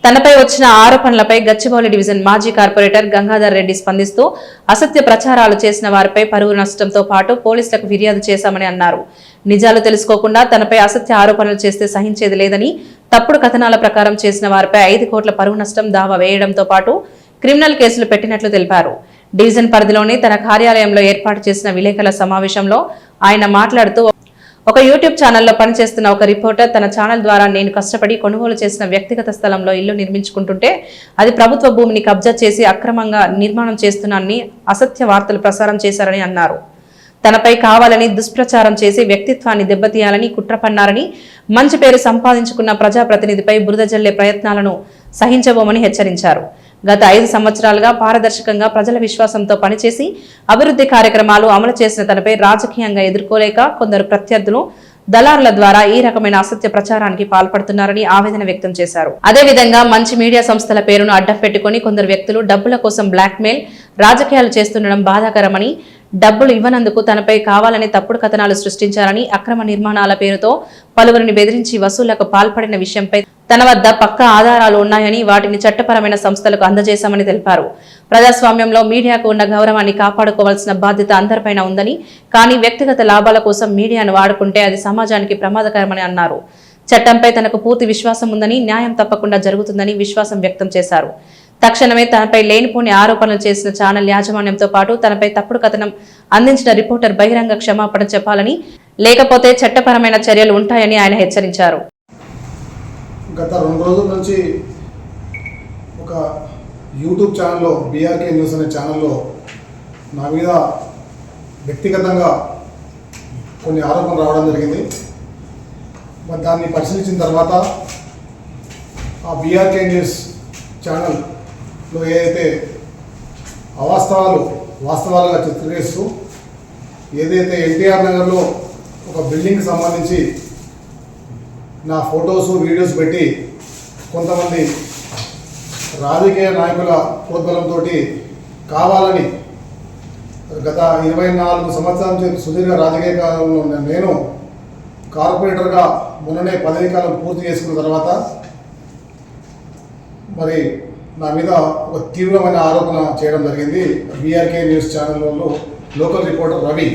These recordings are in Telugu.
తనపై వచ్చిన ఆరోపణలపై గచ్చిబౌలి డివిజన్ మాజీ కార్పొరేటర్ గంగాధర్ రెడ్డి స్పందిస్తూ అసత్య ప్రచారాలు చేసిన వారిపై పరువు నష్టంతో పాటు పోలీసులకు ఫిర్యాదు చేశామని అన్నారు. నిజాలు తెలుసుకోకుండా తనపై అసత్య ఆరోపణలు చేస్తే సహించేది లేదని, తప్పుడు కథనాల ప్రకారం చేసిన వారిపై 5 కోట్ల పరువు నష్టం దావా వేయడంతో పాటు క్రిమినల్ కేసులు పెట్టినట్లు తెలిపారు. డివిజన్ పరిధిలోని తన కార్యాలయంలో ఏర్పాటు చేసిన విలేకరుల సమావేశంలో ఆయన మాట్లాడుతూ, ఒక యూట్యూబ్ ఛానల్లో పనిచేస్తున్న ఒక రిపోర్టర్ తన ఛానల్ ద్వారా నేను కష్టపడి కొనుగోలు చేసిన వ్యక్తిగత స్థలంలో ఇల్లు నిర్మించుకుంటుంటే అది ప్రభుత్వ భూమిని కబ్జా చేసి అక్రమంగా నిర్మాణం చేస్తున్నానని అసత్య వార్తలు ప్రసారం చేశారని అన్నారు. తనపై కావాలని దుష్ప్రచారం చేసి వ్యక్తిత్వాన్ని దెబ్బతీయాలని కుట్ర పన్నారని, మంచి పేరు సంపాదించుకున్న ప్రజాప్రతినిధిపై బురద జల్లే ప్రయత్నాలను సహించబోమని హెచ్చరించారు. గత 5 సంవత్సరాలుగా పారదర్శకంగా ప్రజల విశ్వాసంతో పనిచేసి అభివృద్ధి కార్యక్రమాలు అమలు చేసిన తనపై రాజకీయంగా ఎదుర్కోలేక కొందరు ప్రత్యర్థులు దళారుల ద్వారా ఈ రకమైన అసత్య ప్రచారానికి పాల్పడుతున్నారని ఆవేదన వ్యక్తం చేశారు. అదేవిధంగా మంచి మీడియా సంస్థల పేరును అడ్డం పెట్టుకుని కొందరు వ్యక్తులు డబ్బుల కోసం బ్లాక్మెయిల్ రాజకీయాలు చేస్తుండడం బాధాకరమని, డబ్బులు ఇవ్వనందుకు తనపై కావాలని తప్పుడు కథనాలు సృష్టించారని, అక్రమ నిర్మాణాల పేరుతో పలువురిని బెదిరించి వసూళ్లకు పాల్పడిన విషయంపై తన వద్ద పక్కా ఆధారాలు ఉన్నాయని, వాటిని చట్టపరమైన సంస్థలకు అందజేశామని తెలిపారు. ప్రజాస్వామ్యంలో మీడియాకు ఉన్న గౌరవాన్ని కాపాడుకోవాల్సిన బాధ్యత అందరిపైన ఉందని, కానీ వ్యక్తిగత లాభాల కోసం మీడియాను వాడుకుంటే అది సమాజానికి ప్రమాదకరమని అన్నారు. చట్టంపై తనకు పూర్తి విశ్వాసం ఉందని, న్యాయం తప్పకుండా జరుగుతుందని విశ్వాసం వ్యక్తం చేశారు. తక్షణమే తనపై లేనిపోని ఆరోపణలు చేసిన ఛానల్ యాజమాన్యంతో పాటు తనపై తప్పుడు కథనం అందించిన రిపోర్టర్ బహిరంగ క్షమాపణ చెప్పాలని, లేకపోతే చట్టపరమైన చర్యలు ఉంటాయని ఆయన హెచ్చరించారు. గత 2 రోజుల నుంచి ఒక యూట్యూబ్ ఛానల్లో బీఆర్కే న్యూస్ అనే ఛానల్లో నా మీద వ్యక్తిగతంగా కొన్ని ఆరోపణలు రావడం జరిగింది. మరి దాన్ని పరిశీలించిన తర్వాత ఆ బీఆర్కే న్యూస్ ఛానల్లో ఏదైతే వాస్తవాలుగా చిత్రీకరిస్తూ ఏదైతే ఎన్టీఆర్ నగర్లో ఒక బిల్డింగ్కి సంబంధించి నా ఫొటోస్ వీడియోస్ పెట్టి కొంతమంది రాజకీయ నాయకుల ప్రోద్బలంతో కావాలని గత 24 సంవత్సరాల నుంచి సుదీర్ఘ రాజకీయ కాలంలో నేను కార్పొరేటర్గా మొన్ననే పదవీ కాలం పూర్తి చేసుకున్న తర్వాత మరి నా మీద ఒక తీవ్రమైన ఆరోపణ చేయడం జరిగింది. బీఆర్కే న్యూస్ ఛానల్లో లోకల్ రిపోర్టర్ రవి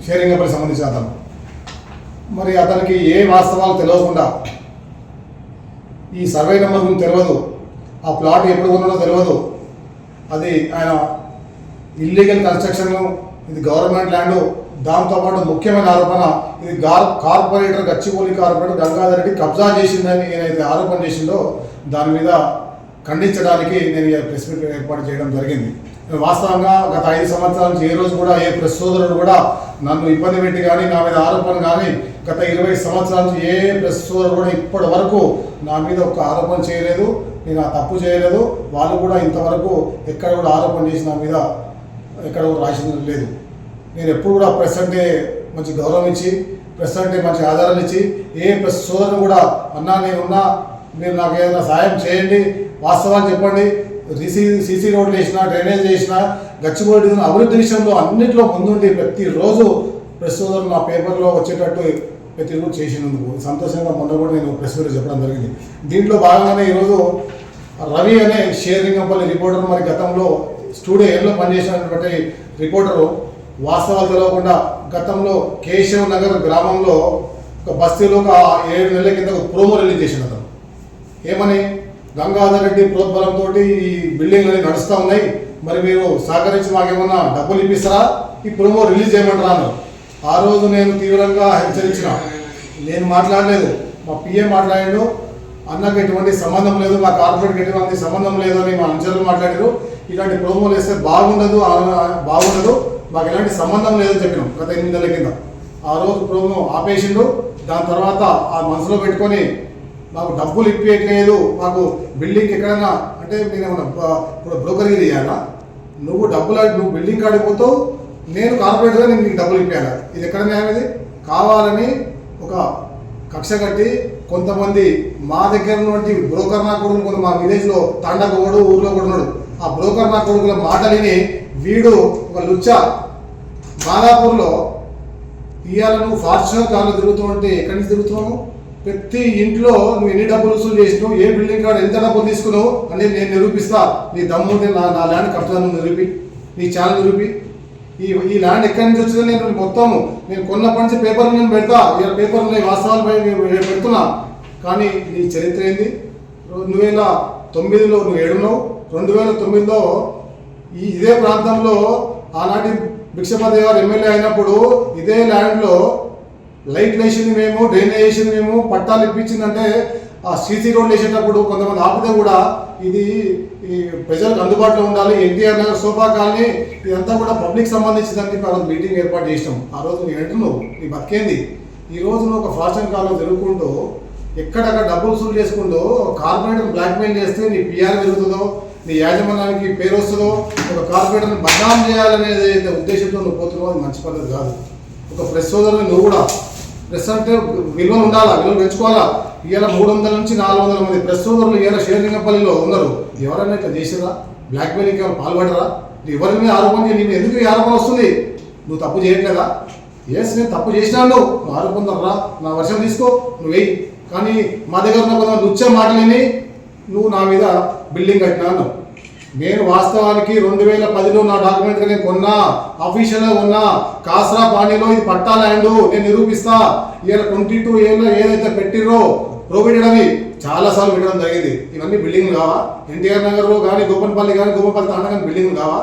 షేరింగపల్లి సంబంధించిన అతను. మరి అతనికి ఏ వాస్తవాలు తెలియకుండా, ఈ సర్వే నెంబర్ గురించి తెలియదు, ఆ ప్లాట్ ఎప్పుడు ఉన్నదో తెలియదు, అది ఆయన ఇల్లీగల్ కన్స్ట్రక్షన్, ఇది గవర్నమెంట్ ల్యాండ్, దాంతోపాటు ముఖ్యమైన ఆరోపణ ఇది కార్పొరేటర్ గచ్చిబౌలి కార్పొరేటర్ గంగాధర్ రెడ్డి కబ్జా చేసిందని ఏదైతే ఆరోపణ చేసిందో దాని మీద ఖండించడానికి నేను ప్రెస్ మీట్ ఏర్పాటు చేయడం జరిగింది. వాస్తవంగా గత 5 సంవత్సరాల నుంచి ఏ రోజు కూడా ఏ ప్రెస్ సోదరుడు కూడా నన్ను ఇబ్బంది పెట్టి కానీ నా మీద ఆరోపణ కానీ గత 20 సంవత్సరాల నుంచి ఏ ప్రెస్ సోదరుడు కూడా ఇప్పటి వరకు నా మీద ఒక ఆరోపణ చేయలేదు. నేను ఆ తప్పు చేయలేదు. వాళ్ళు కూడా ఇంతవరకు ఎక్కడ కూడా ఆరోపణ చేసి నా మీద ఎక్కడ కూడా రాసింది లేదు. నేను ఎప్పుడు కూడా ప్రెస్ అంటే మంచి గౌరవం ఇచ్చి, ప్రెస్ అంటే మంచి ఆధారాలు ఇచ్చి, ఏ ప్రెస్ సోదరుడు కూడా అన్నా నేనున్నా, మీరు నాకు ఏదైనా సాయం చేయండి, వాస్తవాలు చెప్పండి, సీసీ రోడ్లు వేసినా, డ్రైనేజ్ చేసినా, గచ్చిబౌలి అభివృద్ధి విషయంలో అన్నింటిలో ముందుండి ప్రతిరోజు ప్రెస్ సోదరులు నా పేపర్లో వచ్చేటట్టు ప్రతిరోజు చేసినందుకు సంతోషంగా మొన్న కూడా నేను ప్రెస్ మీట్ చెప్పడం జరిగింది. దీంట్లో భాగంగానే ఈరోజు రవి అనే షేరింగపల్లి రిపోర్టర్, మరి గతంలో స్టూడియో ఏలో పనిచేసినటువంటి రిపోర్టరు వాస్తవాలు తెలియకుండా గతంలో కేశవ్ నగర్ గ్రామంలో ఒక బస్తీలో ఒక 7 నెలల కింద ఒక ప్రోమో రిలీజ్ చేసిన అతను. ఏమని, గంగాధర్ రెడ్డి ప్రోద్బలంతో ఈ బిల్డింగ్లు నడుస్తూ ఉన్నాయి, మరి మీరు సహకరించి మాకేమన్నా డబ్బులు ఇప్పిస్తారా, ఈ ప్రోమో రిలీజ్ చేయమంటారా అన్నారు. ఆ రోజు నేను తీవ్రంగా హెచ్చరించిన, నేను మాట్లాడలేదు, మా పిఏ మాట్లాడాడు, అన్నకు ఎటువంటి సంబంధం లేదు, మా కార్పొరేట్కి ఎటువంటి సంబంధం లేదు అని మా అనుచరులు మాట్లాడారు. ఇలాంటి ప్రోమోలు వేస్తే బాగుండదు, మాకు ఎలాంటి సంబంధం లేదని చెప్పినాం గత 8 నెలల కింద. ఆ రోజు ప్రోమో ఆపేసిండు. దాని తర్వాత ఆ మనసులో పెట్టుకొని మాకు డబ్బులు ఇప్పేయట్లేదు, మాకు బిల్డింగ్ ఎక్కడైనా అంటే నేను ఏమన్నా ఇప్పుడు బ్రోకర్గిరి ఇవ్వాలా, నువ్వు బిల్డింగ్ కాడిపోతావు, నేను కార్పొరేటర్గా నేను నీకు డబ్బులు ఇప్పాను, ఇది ఎక్కడ న్యాయం? ఇది కావాలని ఒక కక్ష కట్టి కొంతమంది మా దగ్గర ఉన్నటువంటి బ్రోకర్ నా కొడుకులు, కొంత మా విలేజ్లో తండకోడు ఊర్లో కూడా ఉన్నాడు, ఆ బ్రోకర్ నా కొడుకుల మాటలిని వీడు ఒక లుచ్చ మాదాపూర్లో ఇవాళ నువ్వు ఫార్చునర్ కార్లో తిరుగుతూ ఉంటే ఎక్కడి నుంచి తిరుగుతున్నావు? ప్రతి ఇంట్లో నువ్వు ఎన్ని డబ్బులు వసూలు చేసినావు, ఏ బిల్డింగ్ కాడ ఎంత డబ్బులు తీసుకున్నావు అనేది నేను నిరూపిస్తా. నీ దమ్ము ఉంటే నా ల్యాండ్ కబ్జా నిరూపి, నీ ఛానల్ నిరూపి. ఈ ల్యాండ్ ఎక్కడి నుంచి వచ్చిందో నేను కొన్నప్పటి నుంచి పేపర్లు నేను పెడతా. ఇలా పేపర్లు వాస్తవాలపై పెడుతున్నా. కానీ నీ చరిత్ర ఏంది? 2009లో నువ్వు ఏడున్నావు. 2009లో ఇదే ప్రాంతంలో ఆనాటి భిక్షపతి గారు ఎమ్మెల్యే అయినప్పుడు ఇదే ల్యాండ్లో లైట్లు వేసింది మేము, డ్రైనేజ్ వేసింది మేము, పట్టాలు ఇప్పించిందంటే ఆ సీసీ రోడ్లు వేసేటప్పుడు కొంతమంది ఆపితే కూడా ఇది ఈ ప్రజలకు అందుబాటులో ఉండాలి. ఎన్టీఆర్ నగర్ సోఫా కాలనీ ఇదంతా కూడా పబ్లిక్ సంబంధించిందని ఆ రోజు మీటింగ్ ఏర్పాటు చేసినాం. ఆ రోజు నువ్వు ఏంటున్నావు, నీ బతికేంది? ఈ రోజు నువ్వు ఒక ఫ్యాషన్ కాల్లో జరుగుకుంటూ ఎక్కడక్కడ డబ్బులు వసూలు చేసుకుంటూ కార్పొరేటర్ బ్లాక్మెయిల్ చేస్తే నీ పిఆర్ పెరుగుతుందో, నీ యాజమాన్యానికి పేరు వస్తుందో, ఒక కార్పొరేటర్ని బదనాం చేయాలనేది ఉద్దేశంతో నువ్వు పోతున్నావు. అది మంచి పద్ధతి కాదు. ఒక ప్రెస్ సోదరుని నువ్వు కూడా, ప్రెస్ అంటే విలువలు ఉండాలా, విలువలు పెంచుకోవాలా. ఇవాళ 300 నుంచి 400 మంది ప్రెస్ సోదరులు ఇవాళ షేర్లింగపల్లిలో ఉన్నారు. ఎవరైనా ఇట్లా చేసిరా? బ్లాక్మెయిలింగ్ ఎవరు పాల్పడరా? ఎవరి మీద ఆరోపణ చేయ? నేను ఎందుకు ఈ ఆరోపణ వస్తుంది? నువ్వు తప్పు చేయట్లేదా? ఎస్, నేను తప్పు చేసినాను. నువ్వు ఆరోపణ నా వర్షం తీసుకో, నువ్వు వెయ్యి. కానీ మా దగ్గర ఉన్న కొంతమంది వచ్చే మాటలేని నువ్వు నా మీద బిల్డింగ్ కట్టినాను. నేను వాస్తవానికి 2010లో నా డాక్యుమెంట్ నేను కొన్నా, అఫీషియల్గా కొన్నా. కాసరా పానీలో ఇది పట్టా ల్యాండ్, నేను నిరూపిస్తా. ఇవాళ 22 ఏళ్ళలో ఏదైతే పెట్టిర్రో ప్రోబిటెడ్ అని చాలాసార్లు పెట్టడం జరిగింది. ఇవన్నీ బిల్డింగ్లు కావా? ఎన్టీఆర్ నగర్లో కానీ, గోపన్పల్లి కానీ, తాండా కానీ బిల్డింగ్లు కావా?